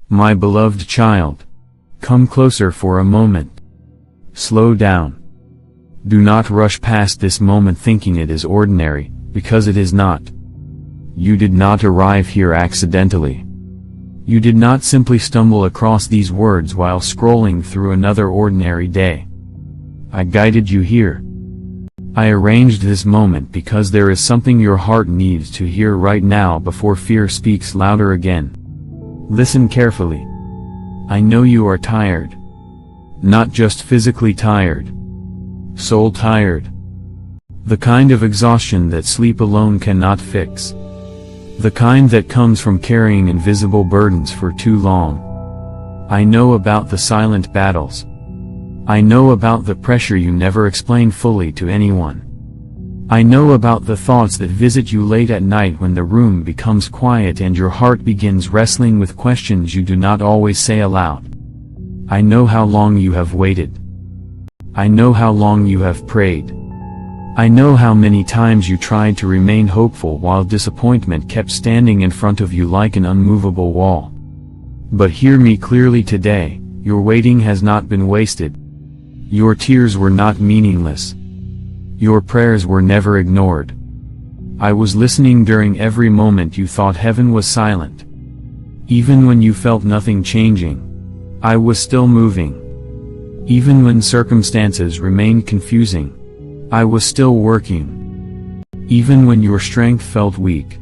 My beloved child, come closer for a moment. Slow down. Do not rush past this moment thinking it is ordinary, because it is not. You did not arrive here accidentally. You did not simply stumble across these words while scrolling through another ordinary day. I guided you here. I arranged this moment because there is something your heart needs to hear right now before fear speaks louder again. Listen carefully. I know you are tired. Not just physically tired. Soul tired. The kind of exhaustion that sleep alone cannot fix. The kind that comes from carrying invisible burdens for too long. I know about the silent battles. I know about the pressure you never explain fully to anyone. I know about the thoughts that visit you late at night when the room becomes quiet and your heart begins wrestling with questions you do not always say aloud. I know how long you have waited. I know how long you have prayed. I know how many times you tried to remain hopeful while disappointment kept standing in front of you like an unmovable wall. But hear me clearly today, your waiting has not been wasted. Your tears were not meaningless. Your prayers were never ignored. I was listening during every moment you thought heaven was silent. Even when you felt nothing changing, I was still moving. Even when circumstances remained confusing, I was still working. Even when your strength felt weak,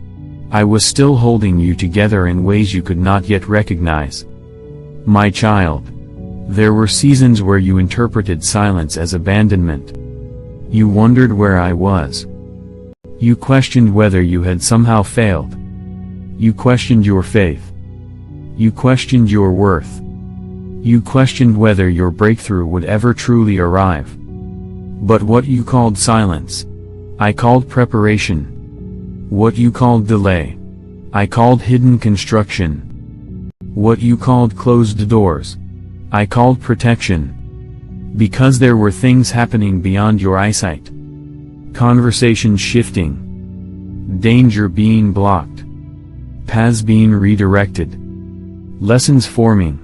I was still holding you together in ways you could not yet recognize. My child, there were seasons where you interpreted silence as abandonment. You wondered where I was. You questioned whether you had somehow failed. You questioned your faith. You questioned your worth. You questioned whether your breakthrough would ever truly arrive. But what you called silence, I called preparation. What you called delay, I called hidden construction. What you called closed doors, I called protection. Because there were things happening beyond your eyesight. Conversations shifting. Danger being blocked. Paths being redirected. Lessons forming.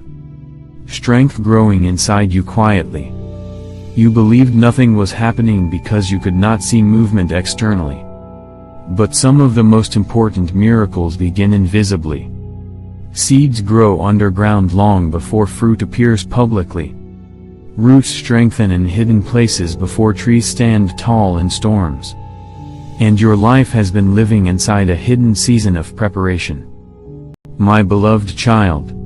Strength growing inside you quietly. You believed nothing was happening because you could not see movement externally. But some of the most important miracles begin invisibly. Seeds grow underground long before fruit appears publicly. Roots strengthen in hidden places before trees stand tall in storms. And your life has been living inside a hidden season of preparation. My beloved child,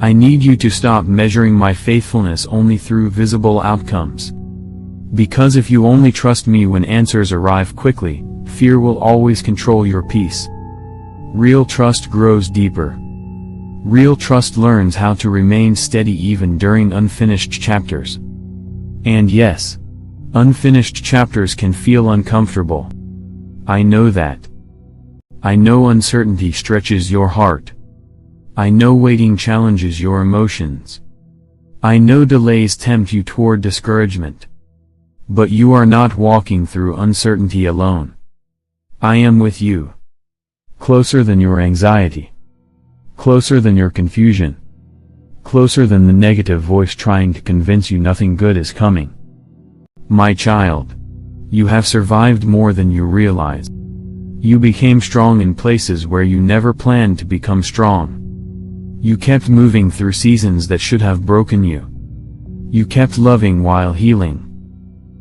I need you to stop measuring my faithfulness only through visible outcomes. Because if you only trust me when answers arrive quickly, fear will always control your peace. Real trust grows deeper. Real trust learns how to remain steady even during unfinished chapters. And yes, unfinished chapters can feel uncomfortable. I know that. I know uncertainty stretches your heart. I know waiting challenges your emotions. I know delays tempt you toward discouragement. But you are not walking through uncertainty alone. I am with you. Closer than your anxiety. Closer than your confusion. Closer than the negative voice trying to convince you nothing good is coming. My child, you have survived more than you realize. You became strong in places where you never planned to become strong. You kept moving through seasons that should have broken you. You kept loving while healing.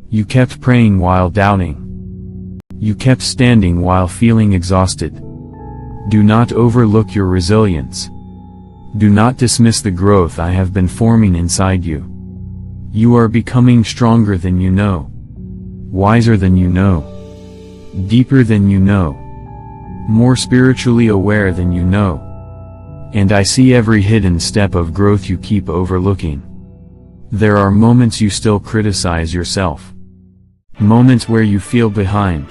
You kept praying while doubting. You kept standing while feeling exhausted. Do not overlook your resilience. Do not dismiss the growth I have been forming inside you. You are becoming stronger than you know. Wiser than you know. Deeper than you know. More spiritually aware than you know. And I see every hidden step of growth you keep overlooking. There are moments you still criticize yourself. Moments where you feel behind.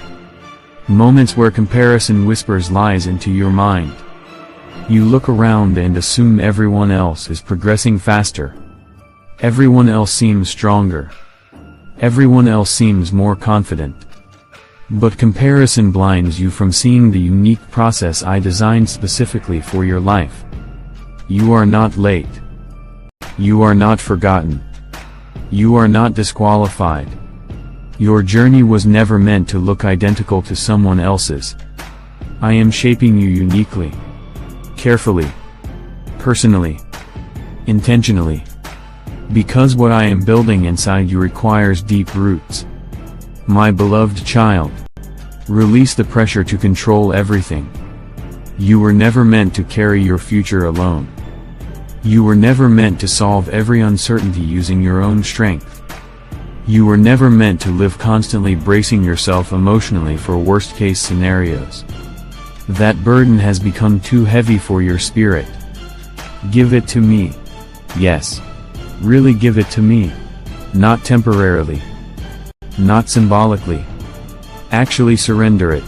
Moments where comparison whispers lies into your mind. You look around and assume everyone else is progressing faster. Everyone else seems stronger. Everyone else seems more confident. But comparison blinds you from seeing the unique process I designed specifically for your life. You are not late. You are not forgotten. You are not disqualified. Your journey was never meant to look identical to someone else's. I am shaping you uniquely, carefully, personally, intentionally. Because what I am building inside you requires deep roots. My beloved child, release the pressure to control everything. You were never meant to carry your future alone. You were never meant to solve every uncertainty using your own strength. You were never meant to live constantly bracing yourself emotionally for worst-case scenarios. That burden has become too heavy for your spirit. Give it to me. Yes. Really give it to me. Not temporarily. Not symbolically. Actually surrender it.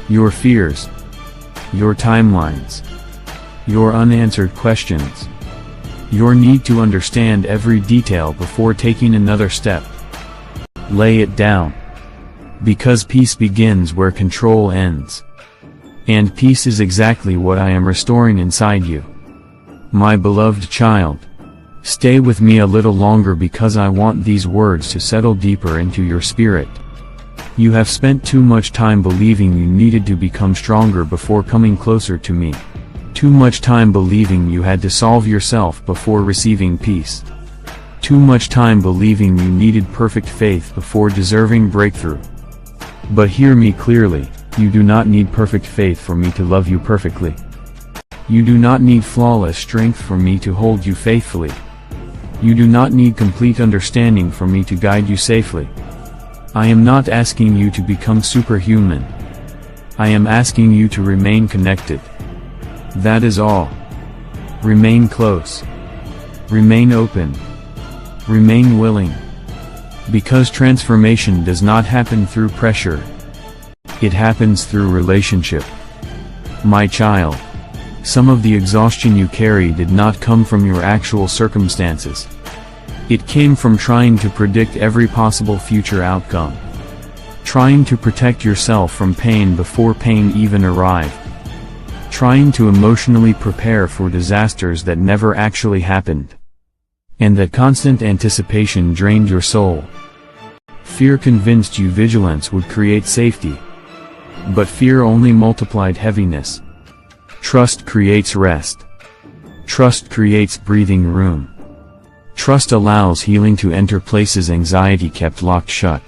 Your fears. Your timelines. Your unanswered questions. Your need to understand every detail before taking another step. Lay it down. Because peace begins where control ends. And peace is exactly what I am restoring inside you. My beloved child, stay with me a little longer because I want these words to settle deeper into your spirit. You have spent too much time believing you needed to become stronger before coming closer to me. Too much time believing you had to solve yourself before receiving peace. Too much time believing you needed perfect faith before deserving breakthrough. But hear me clearly, you do not need perfect faith for me to love you perfectly. You do not need flawless strength for me to hold you faithfully. You do not need complete understanding for me to guide you safely. I am not asking you to become superhuman. I am asking you to remain connected. That is all. Remain close. Remain open. Remain willing. Because transformation does not happen through pressure. It happens through relationship. My child, some of the exhaustion you carry did not come from your actual circumstances. It came from trying to predict every possible future outcome. Trying to protect yourself from pain before pain even arrived. Trying to emotionally prepare for disasters that never actually happened. And that constant anticipation drained your soul. Fear convinced you vigilance would create safety. But fear only multiplied heaviness. Trust creates rest. Trust creates breathing room. Trust allows healing to enter places anxiety kept locked shut.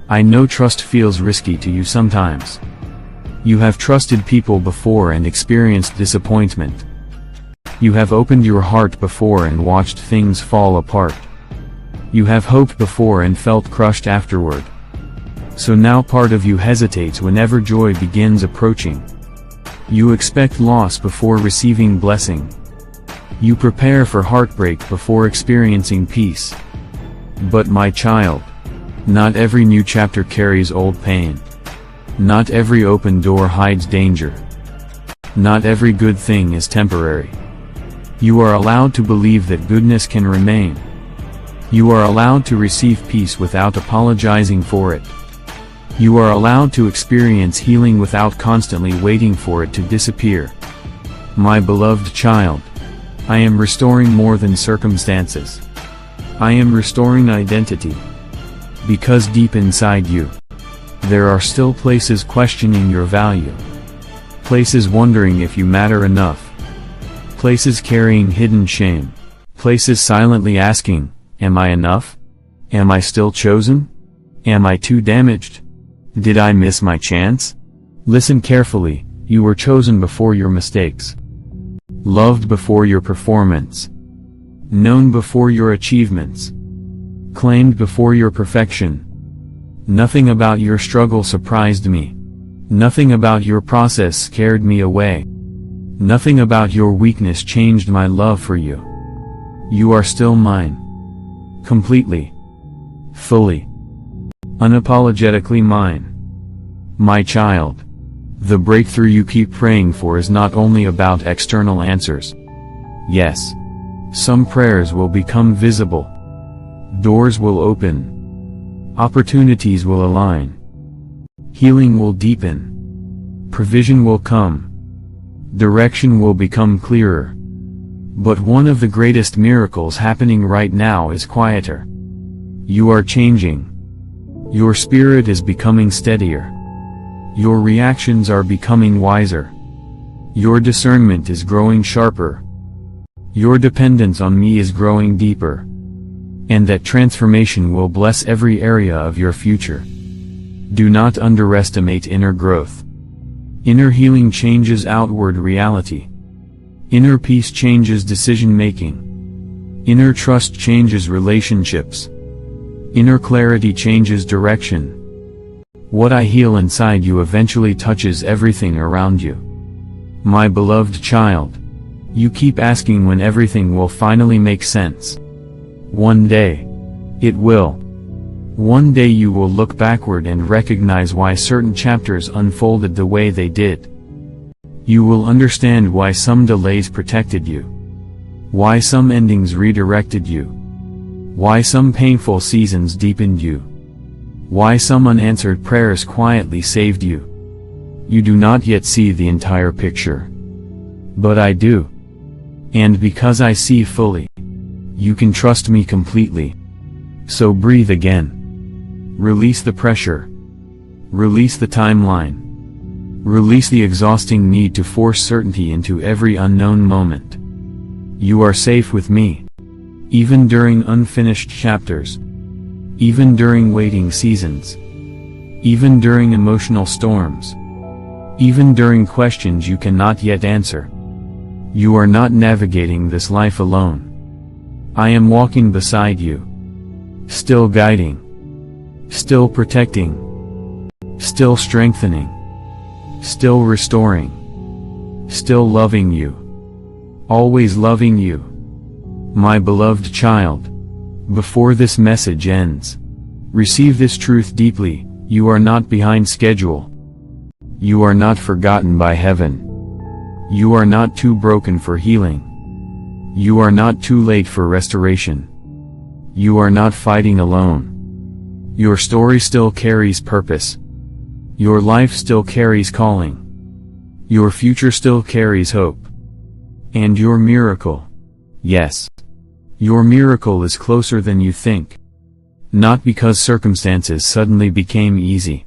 I know trust feels risky to you sometimes. You have trusted people before and experienced disappointment. You have opened your heart before and watched things fall apart. You have hoped before and felt crushed afterward. So now part of you hesitates whenever joy begins approaching. You expect loss before receiving blessing. You prepare for heartbreak before experiencing peace. But my child, not every new chapter carries old pain. Not every open door hides danger. Not every good thing is temporary. You are allowed to believe that goodness can remain. You are allowed to receive peace without apologizing for it. You are allowed to experience healing without constantly waiting for it to disappear. My beloved child, I am restoring more than circumstances. I am restoring identity. Because deep inside you, there are still places questioning your value. Places wondering if you matter enough. Places carrying hidden shame. Places silently asking, am I enough? Am I still chosen? Am I too damaged? Did I miss my chance? Listen carefully, you were chosen before your mistakes. Loved before your performance. Known before your achievements. Claimed before your perfection. Nothing about your struggle surprised me. Nothing about your process scared me away. Nothing about your weakness changed my love for you. You are still mine. Completely. Fully. Unapologetically mine. My child. The breakthrough you keep praying for is not only about external answers. Yes. Some prayers will become visible. Doors will open. Opportunities will align. Healing will deepen. Provision will come. Direction will become clearer. But one of the greatest miracles happening right now is quieter. You are changing. Your spirit is becoming steadier. Your reactions are becoming wiser. Your discernment is growing sharper. Your dependence on me is growing deeper. And that transformation will bless every area of your future. Do not underestimate inner growth. Inner healing changes outward reality. Inner peace changes decision-making. Inner trust changes relationships. Inner clarity changes direction. What I heal inside you eventually touches everything around you. My beloved child, you keep asking when everything will finally make sense. One day, it will. One day you will look backward and recognize why certain chapters unfolded the way they did. You will understand why some delays protected you. Why some endings redirected you. Why some painful seasons deepened you. Why some unanswered prayers quietly saved you. You do not yet see the entire picture. But I do. And because I see fully, you can trust me completely. So breathe again. Release the pressure. Release the timeline. Release the exhausting need to force certainty into every unknown moment. You are safe with me. Even during unfinished chapters. Even during waiting seasons. Even during emotional storms. Even during questions you cannot yet answer. You are not navigating this life alone. I am walking beside you. Still guiding. Still protecting. Still strengthening. Still restoring. Still loving you. Always loving you. My beloved child. Before this message ends, receive this truth deeply: you are not behind schedule. You are not forgotten by heaven. You are not too broken for healing. You are not too late for restoration. You are not fighting alone. Your story still carries purpose. Your life still carries calling. Your future still carries hope. And your miracle, yes, your miracle is closer than you think. Not because circumstances suddenly became easy,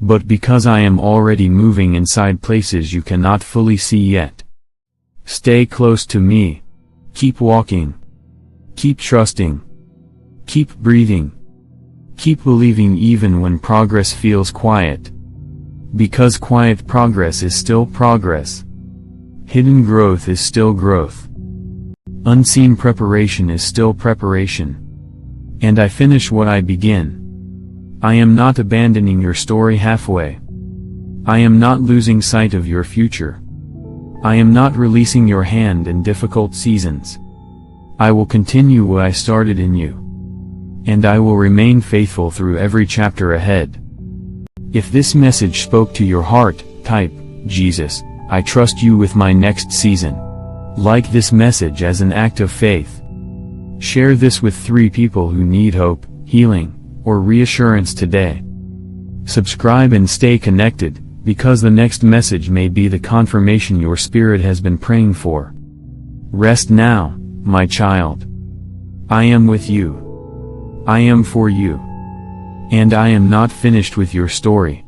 but because I am already moving inside places you cannot fully see yet. Stay close to me. Keep walking. Keep trusting. Keep breathing. Keep believing even when progress feels quiet. Because quiet progress is still progress. Hidden growth is still growth. Unseen preparation is still preparation. And I finish what I begin. I am not abandoning your story halfway. I am not losing sight of your future. I am not releasing your hand in difficult seasons. I will continue what I started in you. And I will remain faithful through every chapter ahead. If this message spoke to your heart, type, Jesus, I trust you with my next season. Like this message as an act of faith. Share this with 3 people who need hope, healing, or reassurance today. Subscribe and stay connected, because the next message may be the confirmation your spirit has been praying for. Rest now, my child. I am with you. I am for you. And I am not finished with your story.